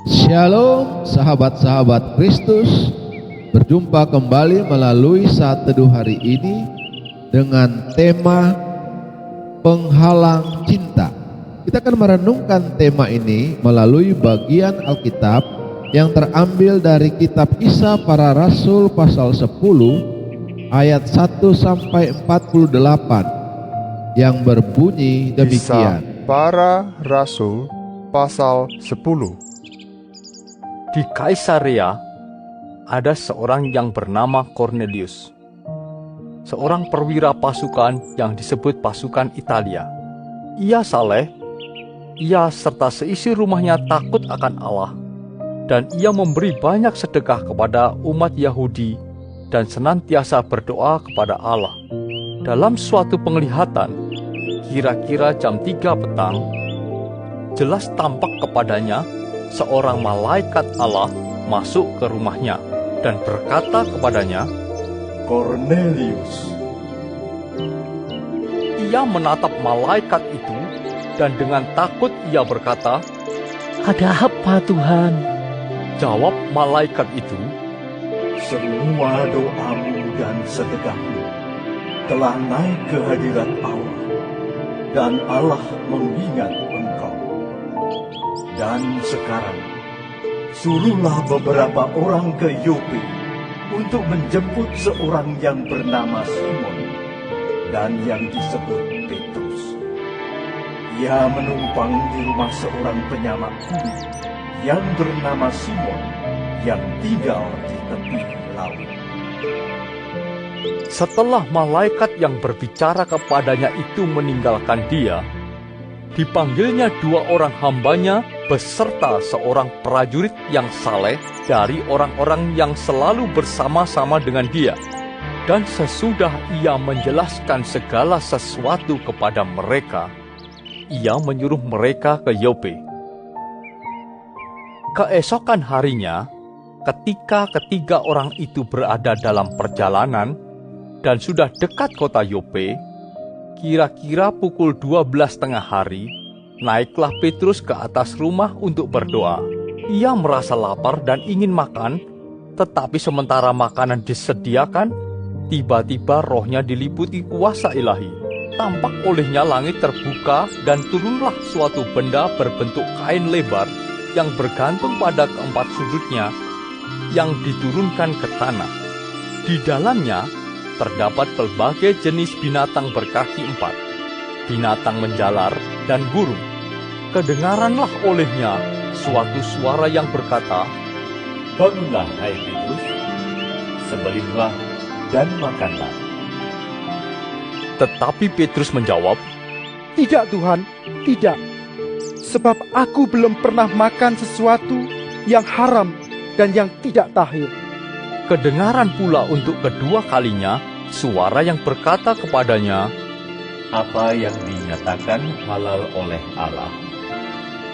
Shalom sahabat-sahabat Kristus, berjumpa kembali melalui Saat Teduh hari ini dengan tema penghalang cinta. Kita akan merenungkan tema ini melalui bagian Alkitab yang terambil dari kitab Kisah Para Rasul pasal 10 ayat 1 sampai 48 yang berbunyi demikian. Kisah Para Rasul pasal 10. Di Kaisarea ada seorang yang bernama Cornelius, seorang perwira pasukan yang disebut pasukan Italia. Ia saleh, ia serta seisi rumahnya takut akan Allah, dan ia memberi banyak sedekah kepada umat Yahudi dan senantiasa berdoa kepada Allah. Dalam suatu penglihatan, kira-kira jam 3 petang, jelas tampak kepadanya seorang malaikat Allah masuk ke rumahnya dan berkata kepadanya, Cornelius. Ia menatap malaikat itu dan dengan takut ia berkata, "Ada apa, Tuhan?" Jawab malaikat itu, Semua doamu dan sedekahmu telah naik ke hadirat Allah, dan Allah mengingat engkau. Dan sekarang, suruhlah beberapa orang ke Yope untuk menjemput seorang yang bernama Simon dan yang disebut Petrus. Ia menumpang di rumah seorang penyamak kulit yang bernama Simon yang tinggal di tepi laut. setelah malaikat yang berbicara kepadanya itu meninggalkan dia, dipanggilnya 2 orang hambanya beserta seorang prajurit yang saleh dari orang-orang yang selalu bersama-sama dengan dia. Dan sesudah ia menjelaskan segala sesuatu kepada mereka, ia menyuruh mereka ke Yope. Keesokan harinya, ketika ketiga orang itu berada dalam perjalanan dan sudah dekat kota Yope, kira-kira pukul 12:30 hari, naiklah Petrus ke atas rumah untuk berdoa. Ia merasa lapar dan ingin makan, tetapi sementara makanan disediakan, tiba-tiba rohnya diliputi kuasa ilahi. Tampak olehnya langit terbuka dan turunlah suatu benda berbentuk kain lebar yang bergantung pada keempat sudutnya, yang diturunkan ke tanah. Di dalamnya terdapat berbagai jenis binatang berkaki 4, binatang menjalar dan burung. Kedengaranlah olehnya suatu suara yang berkata, Bangunlah, hai Petrus, sembelihlah dan makanlah. Tetapi Petrus menjawab, "Tidak Tuhan, tidak. Sebab aku belum pernah makan sesuatu yang haram dan yang tidak tahir." Kedengaran pula untuk kedua kalinya suara yang berkata kepadanya, Apa yang dinyatakan halal oleh Allah,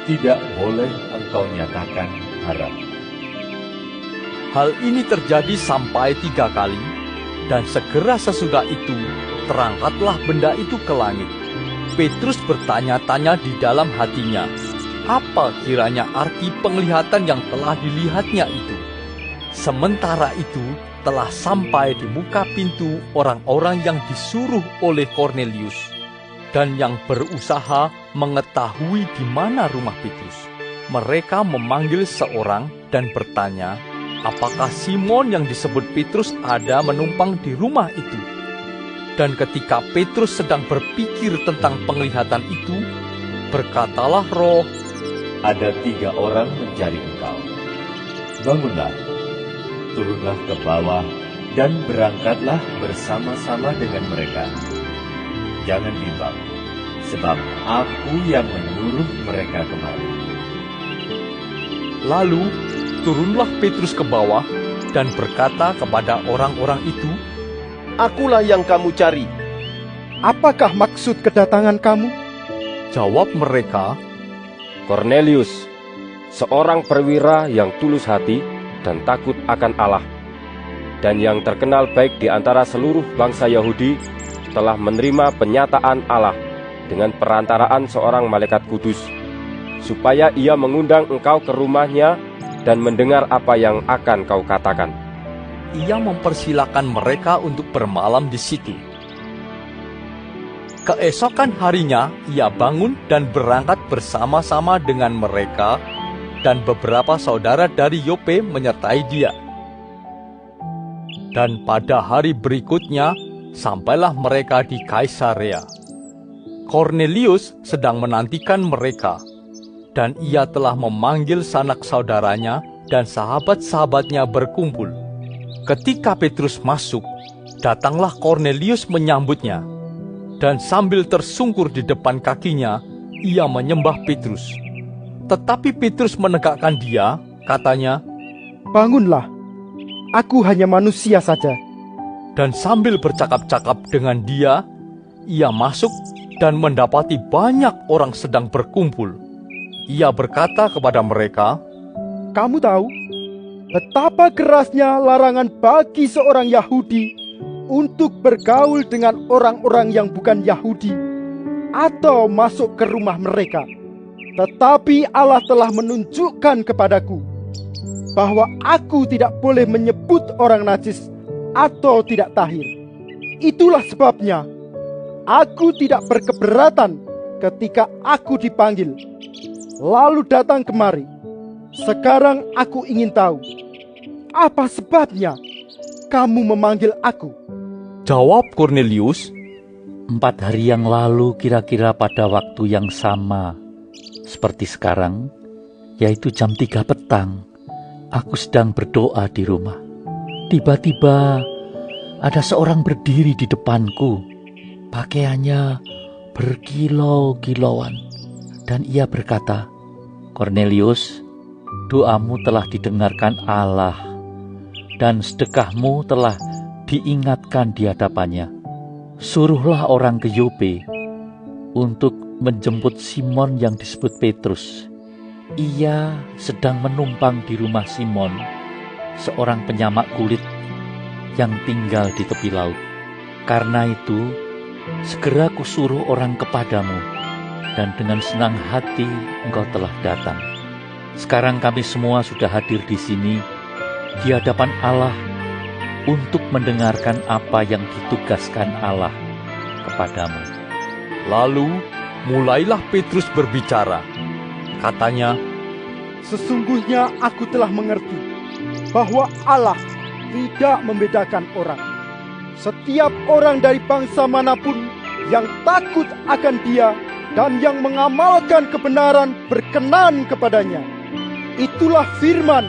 tidak boleh engkau nyatakan haram. Hal ini terjadi sampai 3 kali, dan segera sesudah itu terangkatlah benda itu ke langit. Petrus bertanya-tanya di dalam hatinya, apa kiranya arti penglihatan yang telah dilihatnya itu. Sementara itu telah sampai di muka pintu orang-orang yang disuruh oleh Cornelius dan yang berusaha mengetahui di mana rumah Petrus. Mereka memanggil seorang dan bertanya, apakah Simon yang disebut Petrus ada menumpang di rumah itu? Dan ketika Petrus sedang berpikir tentang penglihatan itu, berkatalah roh, Ada 3 orang mencari engkau. Bangunlah, turunlah ke bawah, dan berangkatlah bersama-sama dengan mereka. Jangan bimbang, sebab aku yang menyuruh mereka kemari. Lalu turunlah Petrus ke bawah dan berkata kepada orang-orang itu, Akulah yang kamu cari. "Apakah maksud kedatangan kamu?" Jawab mereka, Cornelius, seorang perwira yang tulus hati dan takut akan Allah, dan yang terkenal baik di antara seluruh bangsa Yahudi, telah menerima penyataan Allah dengan perantaraan seorang malaikat kudus, supaya ia mengundang engkau ke rumahnya dan mendengar apa yang akan kau katakan. Ia mempersilakan mereka untuk bermalam di situ. Keesokan harinya, ia bangun dan berangkat bersama-sama dengan mereka, dan beberapa saudara dari Yope menyertai dia. Dan pada hari berikutnya, sampailah mereka di Kaisarea. Kornelius sedang menantikan mereka, dan ia telah memanggil sanak saudaranya dan sahabat-sahabatnya berkumpul. Ketika Petrus masuk, datanglah Kornelius menyambutnya, dan sambil tersungkur di depan kakinya, ia menyembah Petrus. Tetapi Petrus menegakkan dia, katanya, Bangunlah, aku hanya manusia saja. Dan sambil bercakap-cakap dengan dia, ia masuk dan mendapati banyak orang sedang berkumpul. Ia berkata kepada mereka, Kamu tahu betapa kerasnya larangan bagi seorang Yahudi untuk bergaul dengan orang-orang yang bukan Yahudi atau masuk ke rumah mereka. Tetapi Allah telah menunjukkan kepadaku bahwa aku tidak boleh menyebut orang najis atau tidak tahir. Itulah sebabnya aku tidak berkeberatan ketika aku dipanggil, lalu datang kemari. Sekarang aku ingin tahu, apa sebabnya kamu memanggil aku? Jawab Kornelius, 4 hari yang lalu kira-kira pada waktu yang sama seperti sekarang, yaitu jam 3 petang, aku sedang berdoa di rumah. Tiba-tiba ada seorang berdiri di depanku, pakaiannya berkilau-kilauan, dan ia berkata, Kornelius, doamu telah didengarkan Allah, dan sedekahmu telah diingatkan di hadapannya. Suruhlah orang ke Yope untuk menjemput Simon yang disebut Petrus. Ia sedang menumpang di rumah Simon, seorang penyamak kulit yang tinggal di tepi laut. Karena itu, segera kusuruh orang kepadamu, dan dengan senang hati engkau telah datang. Sekarang kami semua sudah hadir di sini, di hadapan Allah, untuk mendengarkan apa yang ditugaskan Allah kepadamu. Lalu mulailah Petrus berbicara. Katanya, Sesungguhnya aku telah mengerti bahwa Allah tidak membedakan orang. Setiap orang dari bangsa manapun yang takut akan Dia dan yang mengamalkan kebenaran berkenan kepadanya. Itulah firman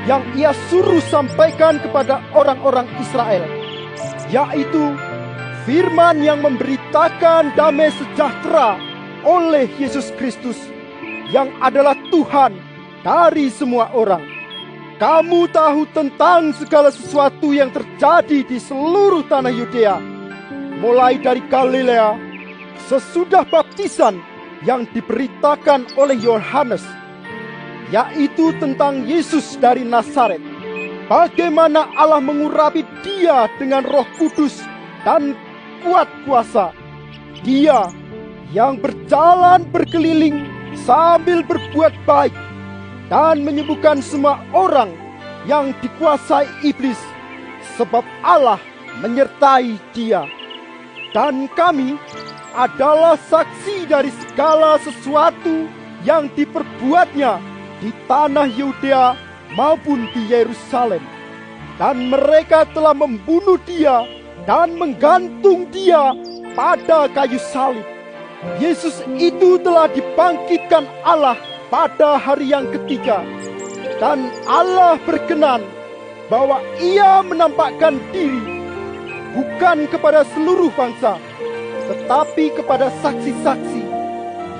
yang Ia suruh sampaikan kepada orang-orang Israel, yaitu firman yang memberitakan damai sejahtera oleh Yesus Kristus, yang adalah Tuhan dari semua orang. Kamu tahu tentang segala sesuatu yang terjadi di seluruh tanah Yudea, mulai dari Galilea, sesudah baptisan yang diberitakan oleh Yohanes, yaitu tentang Yesus dari Nazaret, bagaimana Allah mengurapi Dia dengan Roh Kudus dan kuat kuasa. Dia yang berjalan berkeliling sambil berbuat baik dan menyembuhkan semua orang yang dikuasai iblis, sebab Allah menyertai Dia. Dan kami adalah saksi dari segala sesuatu yang diperbuatnya di tanah Yudea maupun di Yerusalem. Dan mereka telah membunuh Dia dan menggantung Dia pada kayu salib. Yesus itu telah dibangkitkan Allah pada hari yang ketiga, dan Allah berkenan bahwa Ia menampakkan diri bukan kepada seluruh bangsa, tetapi kepada saksi-saksi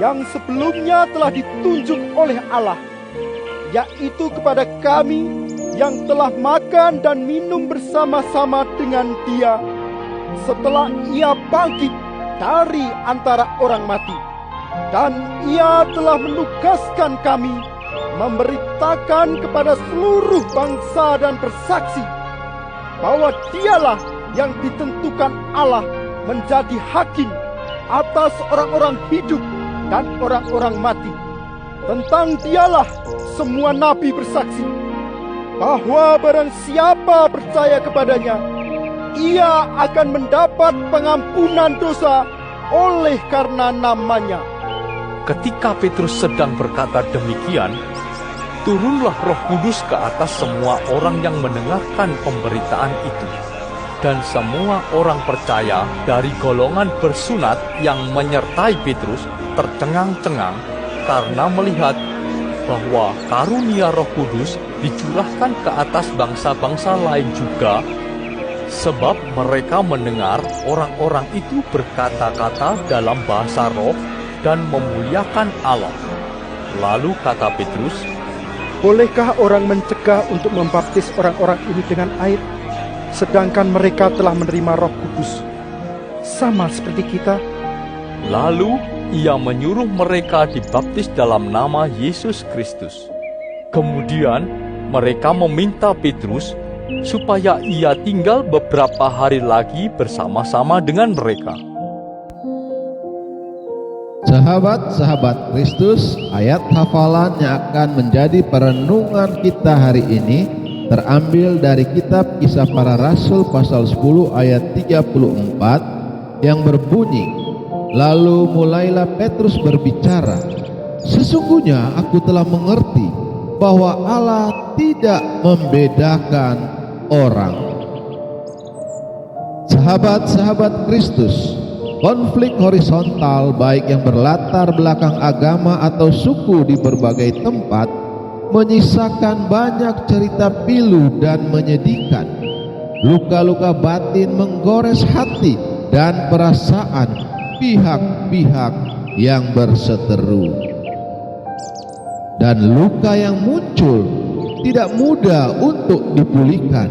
yang sebelumnya telah ditunjuk oleh Allah, yaitu kepada kami yang telah makan dan minum bersama-sama dengan Dia setelah Ia bangkit dari antara orang mati. Dan Ia telah menugaskan kami memberitakan kepada seluruh bangsa dan bersaksi bahwa Dialah yang ditentukan Allah menjadi hakim atas orang-orang hidup dan orang-orang mati. Tentang Dialah semua nabi bersaksi bahwa barang siapa percaya kepadanya, ia akan mendapat pengampunan dosa oleh karena namanya. Ketika Petrus sedang berkata demikian, turunlah Roh Kudus ke atas semua orang yang mendengarkan pemberitaan itu. Dan semua orang percaya dari golongan bersunat yang menyertai Petrus tercengang-cengang karena melihat bahwa karunia Roh Kudus dicurahkan ke atas bangsa-bangsa lain juga, sebab mereka mendengar orang-orang itu berkata-kata dalam bahasa roh dan memuliakan Allah. Lalu kata Petrus, Bolehkah orang mencegah untuk membaptis orang-orang ini dengan air, sedangkan mereka telah menerima Roh Kudus, sama seperti kita? Lalu ia menyuruh mereka dibaptis dalam nama Yesus Kristus. Kemudian mereka meminta Petrus supaya ia tinggal beberapa hari lagi bersama-sama dengan mereka. Sahabat-sahabat Kristus, ayat hafalan yang akan menjadi perenungan kita hari ini terambil dari kitab Kisah Para Rasul pasal 10 ayat 34 yang berbunyi, "Lalu mulailah Petrus berbicara, sesungguhnya aku telah mengerti bahwa Allah tidak membedakan orang." Sahabat-sahabat Kristus, konflik horizontal baik yang berlatar belakang agama atau suku di berbagai tempat menyisakan banyak cerita pilu dan menyedihkan. Luka-luka batin menggores hati dan perasaan pihak-pihak yang berseteru. Dan luka yang muncul tidak mudah untuk dipulihkan.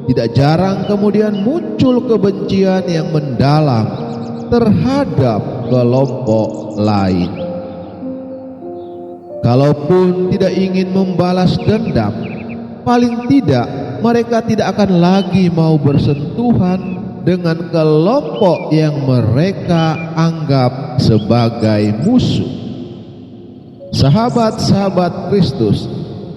Tidak jarang kemudian muncul kebencian yang mendalam terhadap kelompok lain. Kalaupun tidak ingin membalas dendam, paling tidak mereka tidak akan lagi mau bersentuhan dengan kelompok yang mereka anggap sebagai musuh. Sahabat-sahabat Kristus,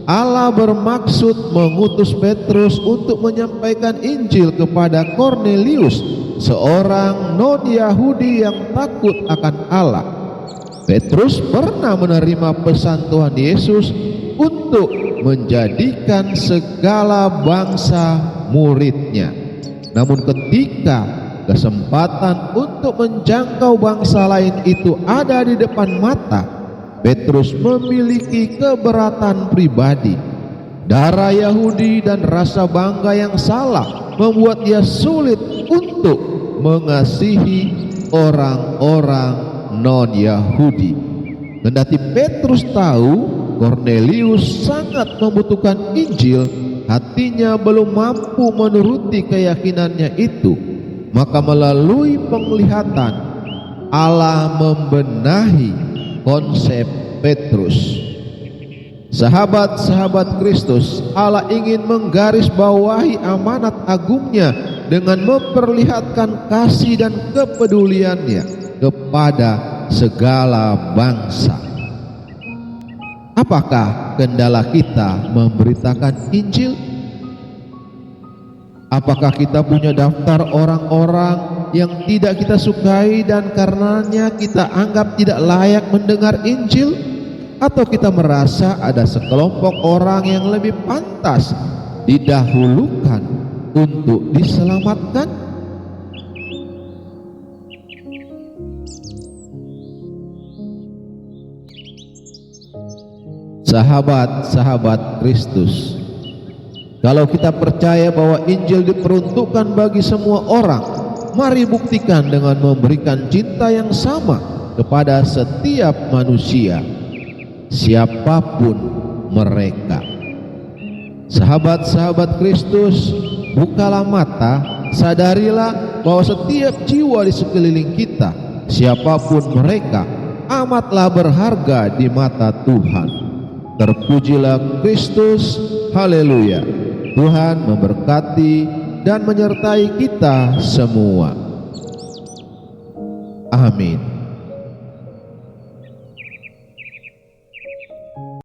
Allah bermaksud mengutus Petrus untuk menyampaikan Injil kepada Kornelius, seorang non-Yahudi yang takut akan Allah. Petrus pernah menerima pesan Tuhan Yesus untuk menjadikan segala bangsa muridnya. Namun ketika kesempatan untuk menjangkau bangsa lain itu ada di depan mata, Petrus memiliki keberatan pribadi. Darah Yahudi dan rasa bangga yang salah membuat dia sulit untuk mengasihi orang-orang non-Yahudi. Kendati Petrus tahu Kornelius sangat membutuhkan Injil, hatinya belum mampu menuruti keyakinannya itu. Maka melalui penglihatan, Allah membenahi konsep Petrus. Sahabat-sahabat Kristus, Allah ingin menggarisbawahi amanat agungnya dengan memperlihatkan kasih dan kepeduliannya kepada segala bangsa. Apakah kendala kita memberitakan Injil? Apakah kita punya daftar orang-orang yang tidak kita sukai dan karenanya kita anggap tidak layak mendengar Injil? Atau kita merasa ada sekelompok orang yang lebih pantas didahulukan untuk diselamatkan? Sahabat-sahabat Kristus, kalau kita percaya bahwa Injil diperuntukkan bagi semua orang, mari buktikan dengan memberikan cinta yang sama kepada setiap manusia, siapapun mereka. Sahabat-sahabat Kristus, bukalah mata, sadarilah bahwa setiap jiwa di sekeliling kita, siapapun mereka, amatlah berharga di mata Tuhan. Terpujilah Kristus, haleluya. Tuhan memberkati dan menyertai kita semua. Amin.